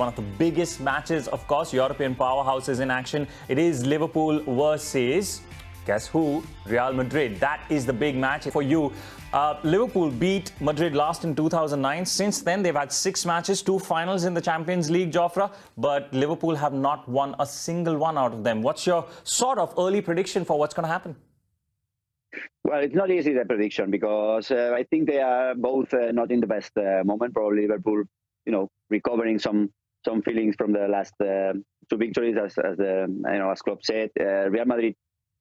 one of the biggest matches, of course. European powerhouses in action. It is Liverpool versus, guess who? Real Madrid. That is the big match for you. Liverpool beat Madrid last in 2009. Since then, they've had 6 matches, 2 finals in the Champions League, Jofra. But Liverpool have not won a single one out of them. What's your sort of early prediction for what's going to happen? Well, it's not easy, the prediction, because I think they are both not in the best moment. Probably Liverpool, recovering some feelings from the last 2 victories, as Klopp said. Real Madrid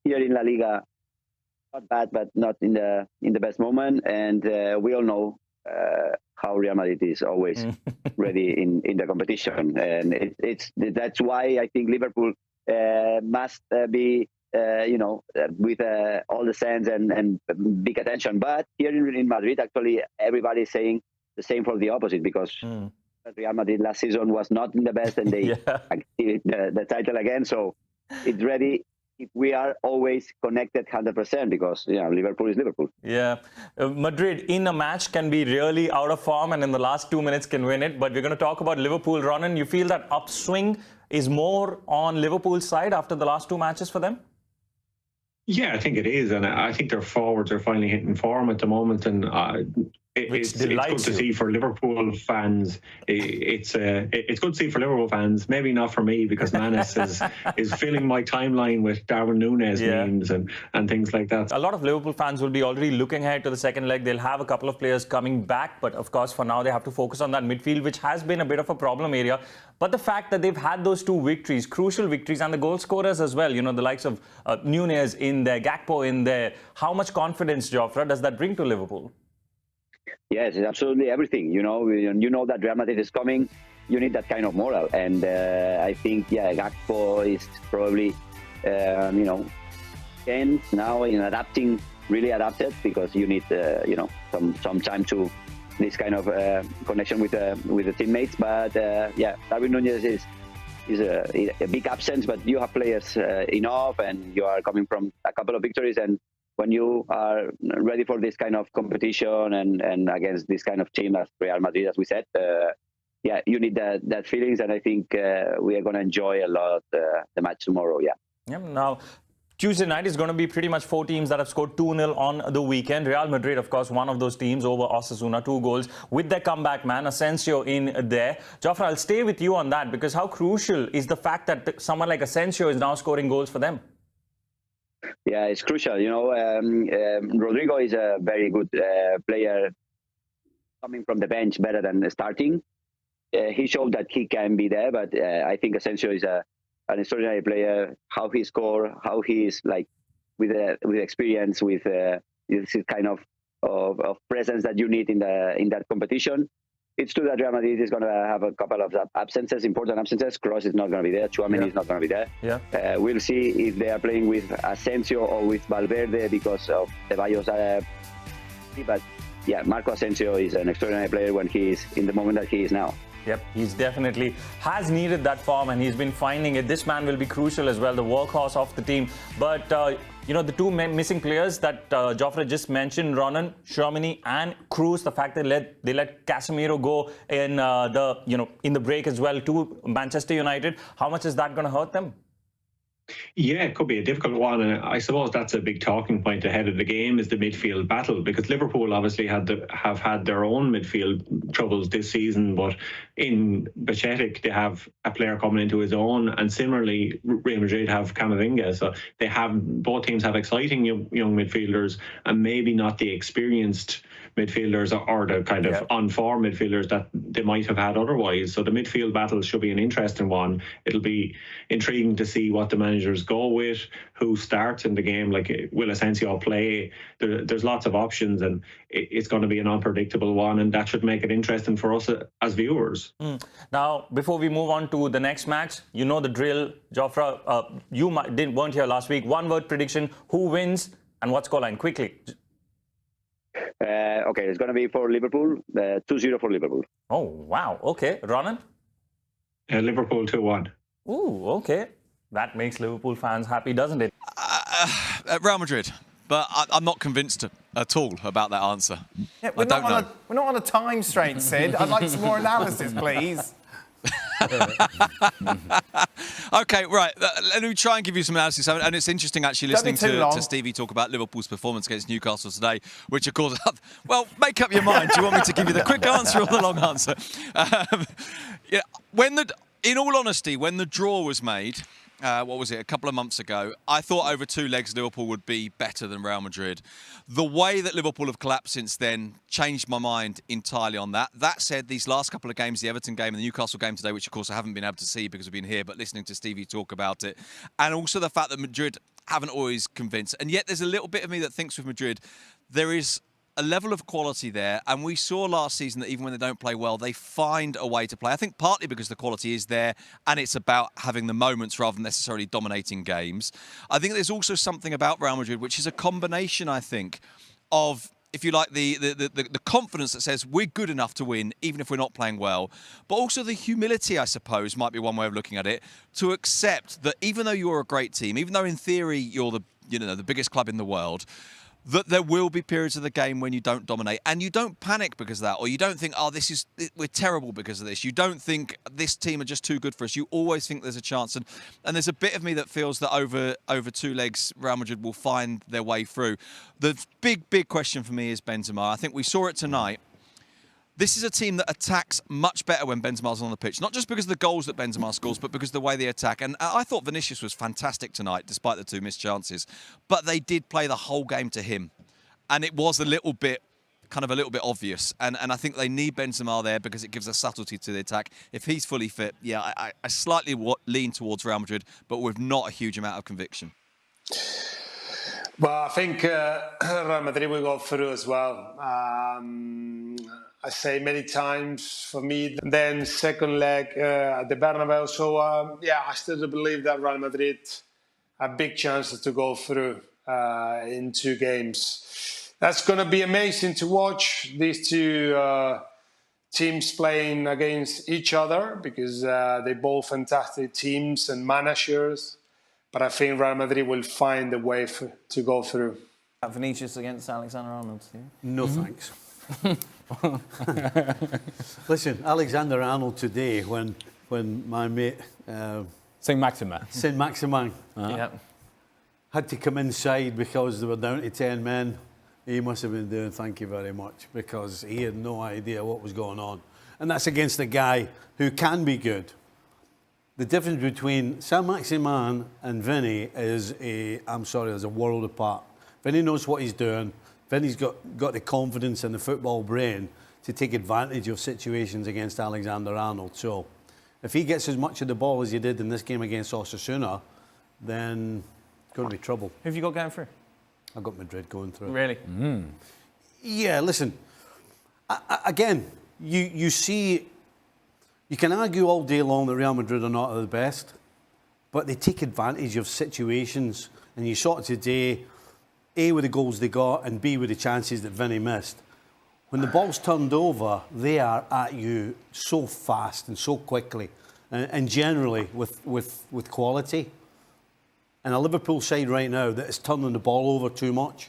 here in La Liga, not bad, but not in the best moment. And we all know how Real Madrid is always ready in the competition, and that's why I think Liverpool must be. With all the sense and big attention. But here in Madrid, actually, everybody is saying the same for the opposite, because Real Madrid last season was not in the best, and they achieved the title again. So it's ready if we are always connected 100%, because Liverpool is Liverpool. Yeah, Madrid in a match can be really out of form, and in the last 2 minutes can win it. But we're going to talk about Liverpool, Ronan. You feel that upswing is more on Liverpool's side after the last 2 matches for them? Yeah, I think it is, and I think their forwards are finally hitting form at the moment, and it's good to see for Liverpool fans. It's good to see for Liverpool fans. Maybe not for me, because Manis is filling my timeline with Darwin Núñez memes and things like that. A lot of Liverpool fans will be already looking ahead to the second leg. They'll have a couple of players coming back, but of course for now they have to focus on that midfield, which has been a bit of a problem area. But the fact that they've had those 2 victories, crucial victories, and the goal scorers as well, the likes of Núñez in there, Gakpo in there, how much confidence, Jofra, does that bring to Liverpool? Yes, it's absolutely everything. You know that Real Madrid is coming. You need that kind of moral, and I think Gakpo is probably now in adapting, really adapted, because you need some time to this kind of connection with the teammates. But Darwin Núñez is a big absence, but you have players enough, and you are coming from a couple of victories, and when you are ready for this kind of competition and against this kind of team as Real Madrid, as we said, you need that feelings, and I think we are going to enjoy a lot the match tomorrow. Now, Tuesday night is going to be pretty much 4 teams that have scored 2-0 on the weekend. Real Madrid, of course, one of those teams over Osasuna, 2 goals with their comeback man, Asensio, in there. Jofra, I'll stay with you on that, because how crucial is the fact that someone like Asensio is now scoring goals for them? Yeah, it's crucial. Rodrigo is a very good player, coming from the bench better than starting. He showed that he can be there, but I think Asensio is an extraordinary player. How he score, how he is with experience, with this kind of presence that you need in that competition. It's true that Real Madrid is going to have a couple of absences, important absences. Kroos is not going to be there. Tchouaméni is not going to be there. We'll see if they are playing with Asensio or with Valverde, because of Ceballos. But Marco Asensio is an extraordinary player when he is in the moment that he is now. Yep, he's definitely has needed that form, and he's been finding it. This man will be crucial as well, the workhorse of the team. But, the 2 missing players that Jofra just mentioned, Ronan, Tchouaméni and Kroos, the fact that they let Casemiro go in in the break as well to Manchester United, how much is that going to hurt them? Yeah, it could be a difficult one, and I suppose that's a big talking point ahead of the game, is the midfield battle, because Liverpool obviously have had their own midfield troubles this season, but in Bajcetic they have a player coming into his own, and similarly Real Madrid have Camavinga, so both teams have exciting young midfielders, and maybe not the experienced midfielders or the kind of on-form midfielders that they might have had otherwise. So the midfield battle should be an interesting one. It'll be intriguing to see what the managers go with, who starts in the game, like will Asensio play? There's lots of options, and it's going to be an unpredictable one, and that should make it interesting for us as viewers. Now, before we move on to the next match, you know the drill, Jofra. You weren't here last week. 1-word prediction: who wins and what scoreline? Quickly. Okay, it's going to be for Liverpool, 2-0 for Liverpool. Oh, wow. Okay. Ronan? Liverpool 2-1. Ooh, okay. That makes Liverpool fans happy, doesn't it? Real Madrid. But I'm not convinced at all about that answer. Yeah, we're not on a time strain, Sid. I'd like some more analysis, please. Okay, right. Let me try and give you some analysis. And it's interesting actually listening to Stevie talk about Liverpool's performance against Newcastle today, which of course, well, make up your mind. Do you want me to give you the quick answer or the long answer? In all honesty, when the draw was made, what was it, a couple of months ago, I thought over 2 legs Liverpool would be better than Real Madrid. The way that Liverpool have collapsed since then changed my mind entirely on that. That said, these last couple of games, the Everton game and the Newcastle game today, which of course I haven't been able to see because we've been here, but listening to Stevie talk about it, and also the fact that Madrid haven't always convinced. And yet there's a little bit of me that thinks with Madrid, there is a level of quality there, and we saw last season that even when they don't play well, they find a way to play. I think partly because the quality is there, and it's about having the moments rather than necessarily dominating games. I think there's also something about Real Madrid, which is a combination, I think, of, if you like, the confidence that says we're good enough to win, even if we're not playing well, but also the humility, I suppose, might be one way of looking at it, to accept that even though you're a great team, even though in theory you're the biggest club in the world, that there will be periods of the game when you don't dominate, and you don't panic because of that, or you don't think, we're terrible because of this. You don't think this team are just too good for us. You always think there's a chance, and there's a bit of me that feels that over 2 legs, Real Madrid will find their way through. The big question for me is Benzema. I think we saw it tonight. This is a team that attacks much better when Benzema's on the pitch. Not just because of the goals that Benzema scores, but because of the way they attack. And I thought Vinicius was fantastic tonight, despite the 2 missed chances. But they did play the whole game to him. And it was a little bit obvious. And I think they need Benzema there because it gives a subtlety to the attack. If he's fully fit, I slightly lean towards Real Madrid, but with not a huge amount of conviction. Well, I think Real Madrid will go through as well. I say many times for me. Then second leg at the Bernabeu. So I still believe that Real Madrid have big chances to go through in 2 games. That's going to be amazing to watch these 2 teams playing against each other because they're both fantastic teams and managers. But I think Real Madrid will find a way to go through. Vinicius against Alexander-Arnold. No thanks. Listen, Alexander-Arnold today, when my mate Saint-Maximin had to come inside because they were down to 10 men, he must have been doing thank you very much because he had no idea what was going on. And that's against a guy who can be good. The difference between Saint-Maximin and Vinny is there's a world apart. Vinny knows what he's doing. Vinny's got the confidence and the football brain to take advantage of situations against Alexander-Arnold. So if he gets as much of the ball as he did in this game against Osasuna, then it's going to be trouble. Who have you got going through? I've got Madrid going through. Really? Yeah, listen. Again, you see, you can argue all day long that Real Madrid are not the best, but they take advantage of situations. And you saw it today, A, with the goals they got, and B, with the chances that Vinny missed. When the ball's turned over, they are at you so fast and so quickly, and generally with quality. And a Liverpool side right now that is turning the ball over too much,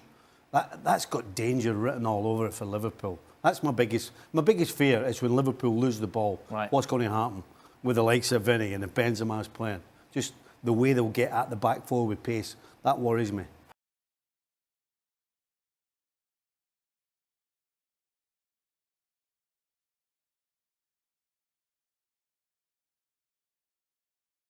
that's got danger written all over it for Liverpool. That's my biggest fear is when Liverpool lose the ball. Right. What's going to happen with the likes of Vinny and if Benzema's playing? Just the way they'll get at the back four with pace. That worries me.